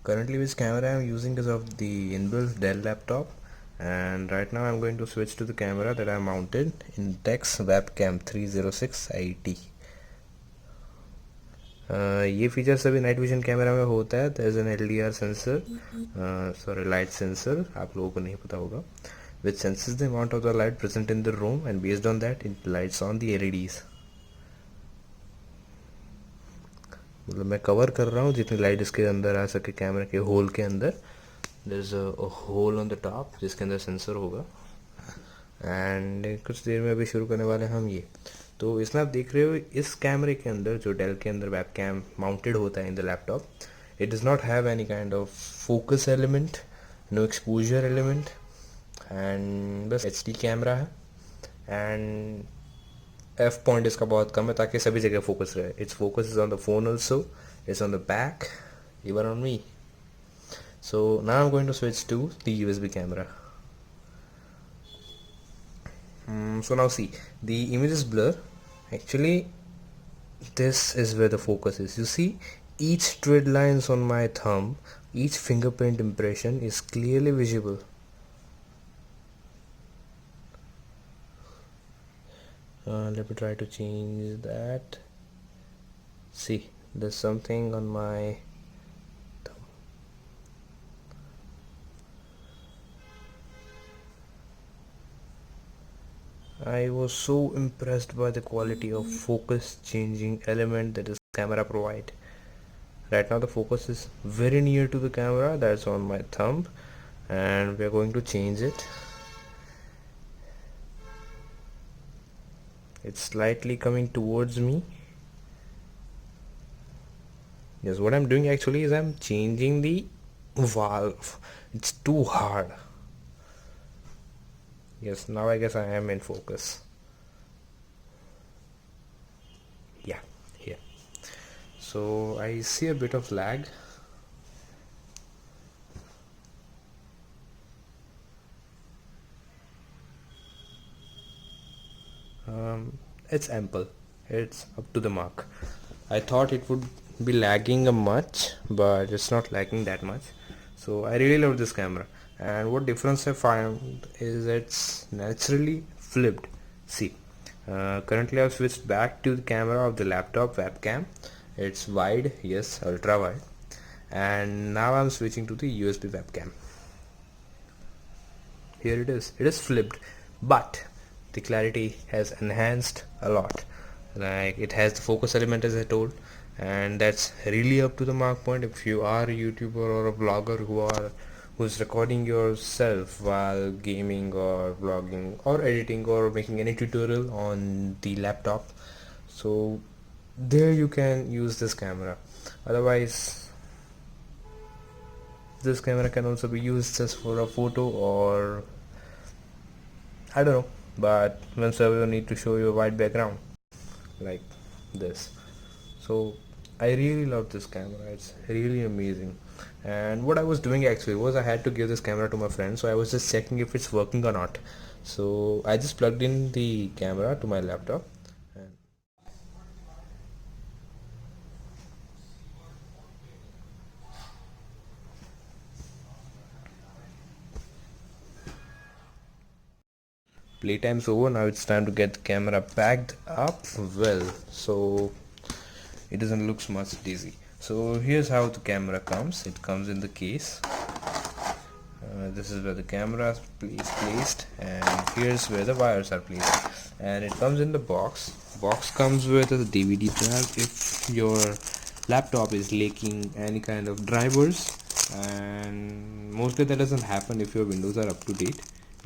Currently which camera I am using is of the inbuilt Dell laptop, and right now I'm going to switch to the camera that I mounted, Intex Webcam 306 IT. ये feature सभी night vision camera में होता है. There is an LDR sensor, sorry light sensor, आप लोगों को नहीं पता होगा, which senses the amount of the light present in the room and based on that it lights on the LEDs. मतलब मैं कवर कर रहा हूँ जितनी लाइट इसके अंदर आ सके कैमरे के होल के अंदर. There is a hole on the top जिसके अंदर सेंसर होगा, एंड कुछ देर में अभी शुरू करने वाले हैं हम ये. तो इसमें आप देख रहे हो इस कैमरे के अंदर जो डेल के अंदर वेब कैम माउंटेड होता है in the laptop, it does not have any kind of focus element, no exposure element, and बस एच डी कैमरा है. एंड एफ पॉइंट इसका बहुत कम है ताकि सभी जगह फोकस रहे. Its focus is on the phone also, it's on the back, even on me. So now I'm going to switch to the USB camera. So now see, the image is blur. Actually this is where the focus is. You see each thread lines on my thumb, each fingerprint impression is clearly visible. Let me try to change that. See, there's something on my thumb. I was so impressed by the quality of focus changing element that this camera provides. Right now the focus is very near to the camera that's on my thumb, and we are going to change it. It's slightly coming towards me. Yes, what I'm doing actually is I'm changing the valve. It's too hard. Yes, now I guess I am in focus. Yeah, here. So I see a bit of lag. It's ample. It's up to the mark. I thought it would be lagging a much, but it's not lagging that much. So I really love this camera. And what difference I found is it's naturally flipped. See, currently I've switched back to the camera of the laptop webcam. It's wide, yes, ultra wide, and now I'm switching to the USB webcam. Here it is flipped, but the clarity has enhanced a lot. Like it has the focus element as I told, and that's really up to the mark point. If you are a YouTuber or a vlogger who's recording yourself while gaming or vlogging or editing or making any tutorial on the laptop, so there you can use this camera. Otherwise this camera can also be used just for a photo, or I don't know, but whenever you need to show you a white background like this. So I really love this camera. It's really amazing. And what I was doing actually was I had to give this camera to my friend, so I was just checking if it's working or not. So I just plugged in the camera to my laptop, and playtime's over. Now it's time to get the camera packed up well, so it doesn't look much dizzy. So here's how the camera comes. It comes in the case. This is where the camera is placed, and here's where the wires are placed, and it comes in the box. Box comes with a DVD drive if your laptop is lacking any kind of drivers, and mostly that doesn't happen if your Windows are up to date.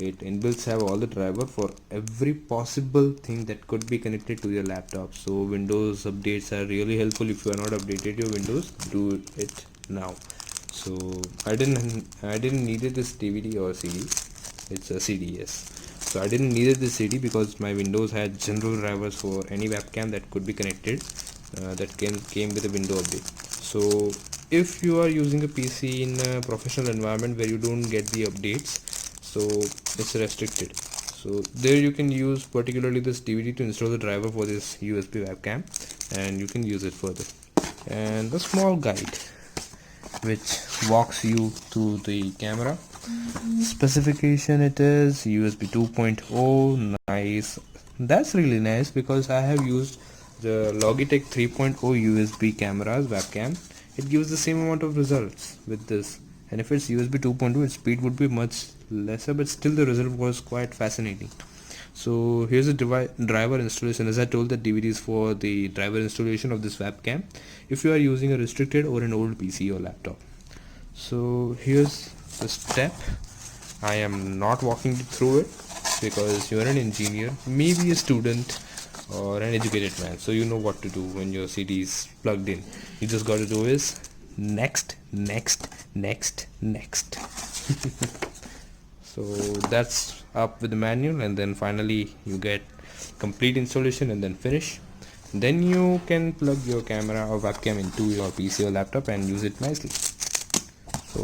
It inbuilts have all the driver for every possible thing that could be connected to your laptop. So Windows updates are really helpful. If you are not updated your Windows, do it now. So I didn't needed this DVD or CD. It's a CD, yes. So I didn't needed this CD because my Windows had general drivers for any webcam that could be connected, that came with a window update. So if you are using a PC in a professional environment where you don't get the updates, so it's restricted. So there you can use particularly this DVD to install the driver for this USB webcam, and you can use it further. And the small guide which walks you through the camera. Specification, it is USB 2.0. Nice. That's really nice because I have used the Logitech 3.0 USB cameras webcam. It gives the same amount of results with this, and if it's USB 2.0, its speed would be much lesser, but still the result was quite fascinating. So here's a driver installation. As I told, the DVD is for the driver installation of this webcam if you are using a restricted or an old PC or laptop. So here's the step. I am not walking you through it because you're an engineer, maybe a student or an educated man, so you know what to do when your CD is plugged in. You just got to do is next, next, next, next. So that's up with the manual, and then finally you get complete installation and then finish. Then you can plug your camera or webcam into your PC or laptop and use it nicely. So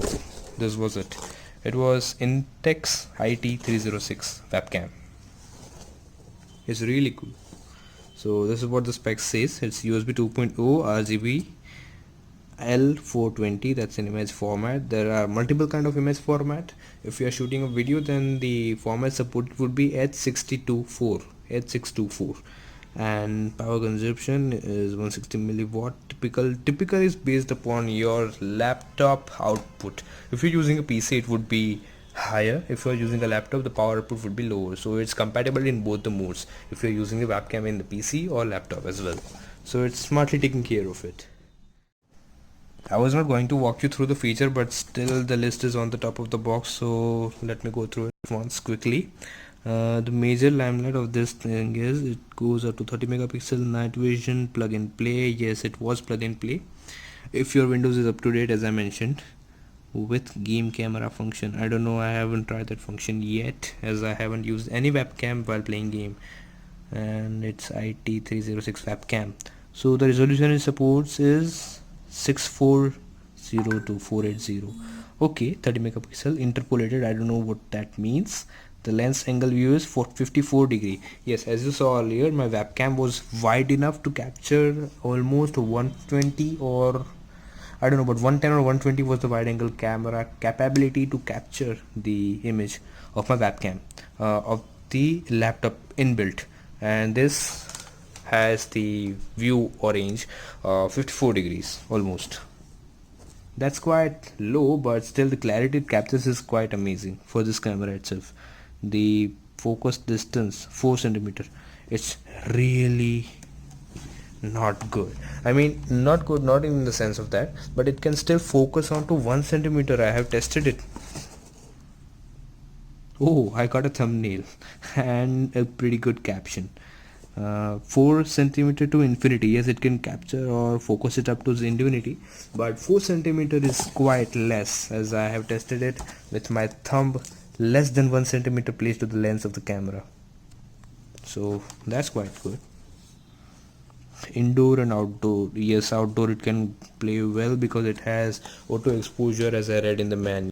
this was it. It was Intex IT306 webcam. It's really cool. So this is what the spec says. It's USB 2.0 RGB L420. That's an image format. There are multiple kind of image format. If you are shooting a video, then the format support would be H624, and power consumption is 160 milliwatt. Typical is based upon your laptop output. If you're using a PC, it would be higher. If you're using a laptop, the power output would be lower. So it's compatible in both the modes if you're using the webcam in the PC or laptop as well. So it's smartly taking care of it. I was not going to walk you through the feature, but still the list is on the top of the box, so let me go through it once quickly. The major limelight of this thing is it goes up to 30 megapixel night vision, plug and play. Yes, it was plug and play if your Windows is up to date, as I mentioned, with game camera function. I don't know, I haven't tried that function yet, as I haven't used any webcam while playing game, and it's IT306 webcam. So the resolution it supports is 640 to 480. Okay, 30 megapixel interpolated. I don't know what that means. The lens angle view is 454 degree. Yes, as you saw earlier, my webcam was wide enough to capture almost 120, or I don't know, but 110 or 120 was the wide angle camera capability to capture the image of my webcam of the laptop inbuilt, and this has the view or range 54 degrees almost. That's quite low, but still the clarity it captures is quite amazing for this camera itself. The focus distance 4 centimeter, it's really not good. I mean, not good, not in the sense of that, but it can still focus onto 1 centimeter. I have tested it. Oh, I got a thumbnail and a pretty good caption. 4 centimeter to infinity. Yes, it can capture or focus it up to the infinity, but 4 centimeter is quite less, as I have tested it with my thumb. Less than 1 centimeter placed to the lens of the camera. So that's quite good. Indoor and outdoor. Yes, outdoor it can play well because it has auto exposure, as I read in the manual.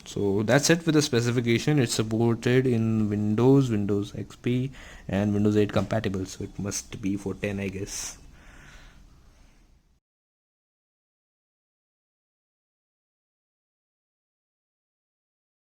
So that's it with the specification. It's supported in Windows XP and Windows 8 compatible, so it must be for 10, I guess.